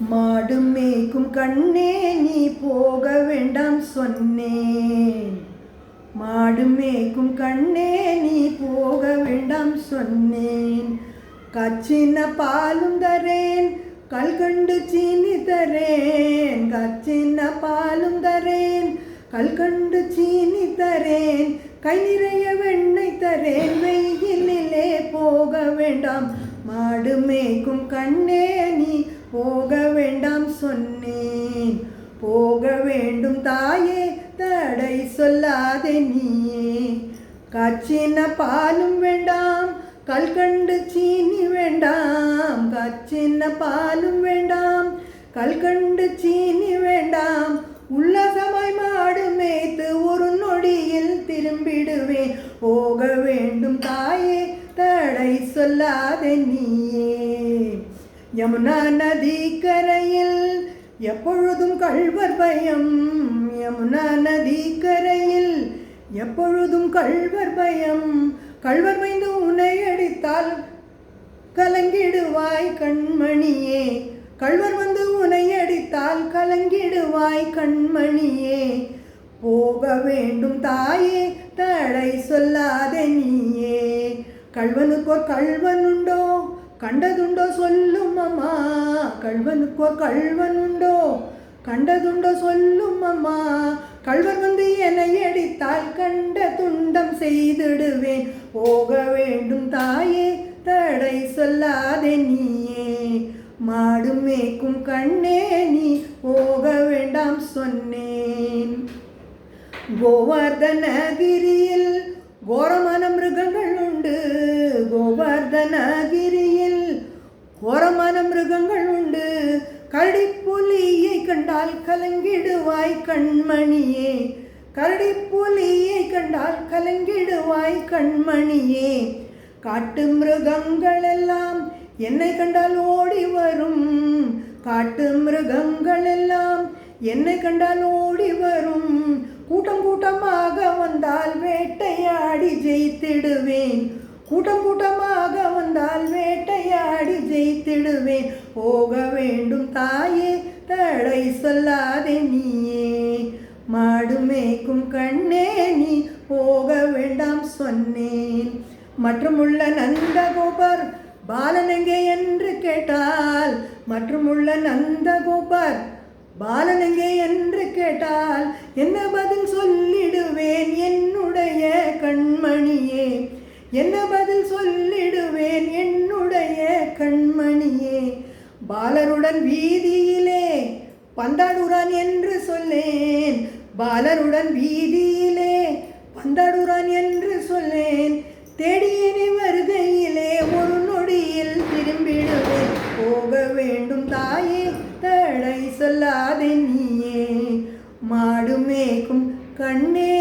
மாடு மேய்க்கும் கண்ணே நீ போக வேண்டாம் சொன்னேன். மாடு மேய்க்கும் கண்ணே நீ போக வேண்டாம் சொன்னேன். கச்சின பாலும் தரேன் கல்கண்டு சீனி தரேன். கச்சின பாலும் தரேன் கல்கண்டு சீனி தரேன். கை நிறைய வெண்ணெய் தரேன். வெயிலிலே போக வேண்டாம் மாடு மேய்க்கும் கண்ணே நீ போக வேண்டாம் சொன்னேன். போக வேண்டும் தாயே தடை சொல்லாதே நீயே. காய்ச்சின பாலும் வேண்டாம் கல்கண்டு சீனி வேண்டாம். காய்ச்சின பாலும் வேண்டாம் கல்கண்டு சீனி வேண்டாம். உல்லாசமாய் மாடு மேய்த்து ஒரு நொடியில் திரும்பிடுவேன். போக வேண்டும் தாயே தடை சொல்லாதே நீயே. யமுனா நதி கரையில் எப்பொழுதும் கள்வர் பயம். யமுனா நதி கரையில் எப்பொழுதும் கள்வர் பயம். கள்வர் வைந்து உன்னை அடித்தால் கலங்கிடுவாய் கண்மணியே. கள்வர் வந்து உன்னை அடித்தால் கலங்கிடுவாய் கண்மணியே. போக வேண்டும் தாயே தடை சொல்லாதே நீயே. கள்வனுக்கோர் கள்வன் உண்டோ கண்டதுண்டோ சொல்லும் அம்மா. கள்வனுக்கோர் கள்வன் உண்டோ கண்டதுண்டோ சொல்லும் அம்மா. கள்வர் வந்து என்னை அடித்தால் கண்ட துண்டம் செய்திடுவேன். போக வேண்டும் தாயே தடை சொல்லாதே நீயே. மாடு மேய்க்கும் கண்ணே நீ போக வேண்டாம் சொன்னேன். கோவர்தனகிரியில் கோரமான மிருகங்கள் உண்டு. கோவர்தனகிரியில் கோரமான மிருகங்கள் உண்டு. கரடிப்புலியை கண்டால் கலங்கிடுவாய் கண்மணியே. கரடிப்புலியை கண்டால் கலங்கிடுவாய் கண்மணியே. காட்டு மிருகங்கள் எல்லாம் என்னை கண்டால் ஓடி வரும். காட்டு மிருகங்கள் எல்லாம் என்னை கண்டால் ஓடி வரும். கூட்டம் கூட்டமாக வந்தால் வேட்டையாடி ஜெயித்திடுவேன். கூட்டம் கூட்டமாக வந்தால் வேட்டையாடி ஜெயித்திடுவேன். போக வேண்டும் தாயே தடை சொல்லாதே நீயே. மாடு மேய்க்கும் கண்ணே நீ போக வேண்டாம் சொன்னேன். மற்றுமுள்ள நந்தகோபர் பாலன் எங்கே என்று கேட்டால். மற்றுமுள்ள நந்தகோபர் பாலன் எங்கே என்று கேட்டால் என்ன பதில் சொல்லிடுவேன் என்னுடைய கண்மணியே. என்ன பதில் சொல்லிடுவேன் என்னுடைய கண்மணியே. பாலருடன் வீதியிலே பந்தாடுறான் என்று சொல்லேன். பாலருடன் வீதியிலே பந்தாடுறான் என்று சொல்லேன். தேடியனை வருகையிலே ஒரு நொடியில் திரும்பிடுவேன். போக வேண்டும் தாயே தடை சொல்லாதே நீயே. மாடு மேய்க்கும் கண்ணே